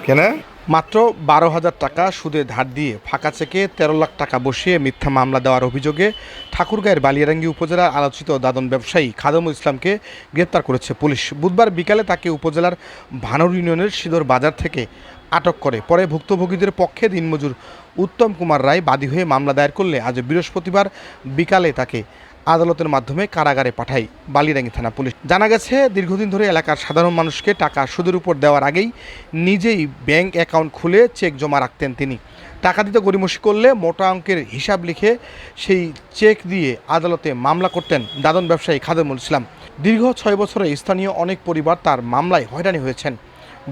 কেন? মাত্র 12,000 টাকা সুদে ধার দিয়ে ফাঁকা চেকে 13 লাখ টাকা বসিয়ে মিথ্যা মামলা দেওয়ার অভিযোগে ঠাকুরগাঁয়ের বালিয়ারাঙ্গি উপজেলার আলোচিত দাদন ব্যবসায়ী খাদেমুল ইসলামকে গ্রেপ্তার করেছে পুলিশ। বুধবার বিকালে তাকে উপজেলার ভানুর ইউনিয়নের সিদর বাজার থেকে আটক করে। পরে ভুক্তভোগীদের পক্ষে দিনমজুর উত্তম কুমার রায় বাদী হয়ে মামলা দায়ের করলে আজ বৃহস্পতিবার বিকালে তাকে আদালতের মাধ্যমে কারাগারে পাঠায় বালিয়ারাঙ্গি থানা পুলিশ। জানা গেছে, দীর্ঘদিন ধরে এলাকার সাধারণ মানুষকে টাকা সুদের উপর দেওয়ার আগেই নিজেই ব্যাংক অ্যাকাউন্ট খুলে চেক জমা রাখতেন তিনি। টাকা দিতে গড়িমসি করলে মোটা অঙ্কের হিসাব লিখে সেই চেক দিয়ে আদালতে মামলা করতেন দাদন ব্যবসায়ী খাদেমুল ইসলাম। দীর্ঘ 6 বছরে স্থানীয় অনেক পরিবার তার মামলায় হয়রানি হয়েছেন।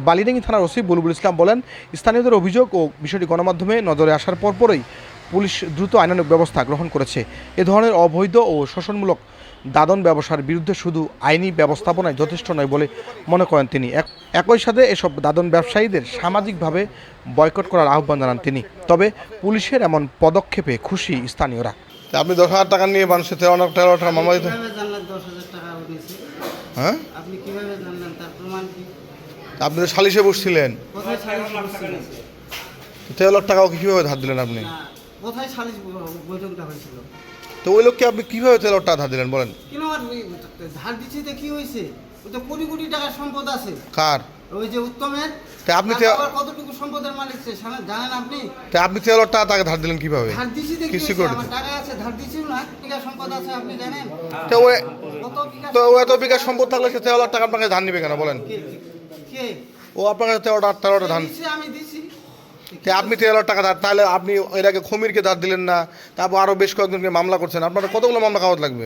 বালিয়ারাঙ্গি থানার ওসি বুলবুল ইসলাম বলেন, স্থানীয়দের অভিযোগ ও বিষয়টি গণমাধ্যমে নজরে আসার পরপরই পুলিশ দ্রুত আইনানুগ ব্যবস্থা গ্রহণ করেছে। এ ধরনের অবৈধ ও শোষণমূলক দাদন ব্যবসার বিরুদ্ধে শুধু আইনি ব্যবস্থাপনায় যথেষ্ট নয় বলে মনে করেন তিনি। একই সাথে এসব দাদন ব্যবসায়ীদের সামাজিকভাবে বয়কট করার আহ্বান জানান তিনি। তবে পুলিশের এমন পদক্ষেপে খুশি স্থানীয়রা। আপনি 10,000 টাকা নিয়ে মানুষের 13 টাকা মামলা দিতে, হ্যাঁ? আপনি কিভাবে জানলেন? তার প্রমাণ কি? আপনি তো সালিশে বসছিলেন, কোথায় সালিশ বসছিলেন? 13 লাখ টাকা ওকে কীভাবে ধার দিলেন আপনি? কোথায় সালিশ বৈঠকটা হয়েছিল? তো ওই লোককে আপনি কীভাবে 13 লাখ টাকা ধার দিলেন বলেন? কেন আর ধার দিচ্ছে তো কি হয়েছে? ওই তো কোটি কোটি টাকার সম্পদ আছে। কার? ওই যে উত্তমের। তা আপনি কতটুকু সম্পদের মালিক সে জানেন আপনি? তা আপনি 13 লাখ টাকা তাকে ধার দিলেন কিভাবে? ধার দিছি দেখি আমার টাকা আছে, ধার দিছিও না, বিঘা সম্পদ আছে আপনি জানেন? তো ওই কত এত বিঘা সম্পদ থাকলে সে 13 লাখ টাকা আপনাকে ধার নিবে কেন বলেন? কে? ও আপনাকে 13টা ধান আমি দিছি। আপনি 13 লাখ টাকা ধার, তাহলে আপনি এর আগে খমিরকে ধার দিলেন না, তারপর আরো বেশ কয়েকজনকে মামলা করছেন, আপনার কতগুলো মামলা কাগজ লাগবে?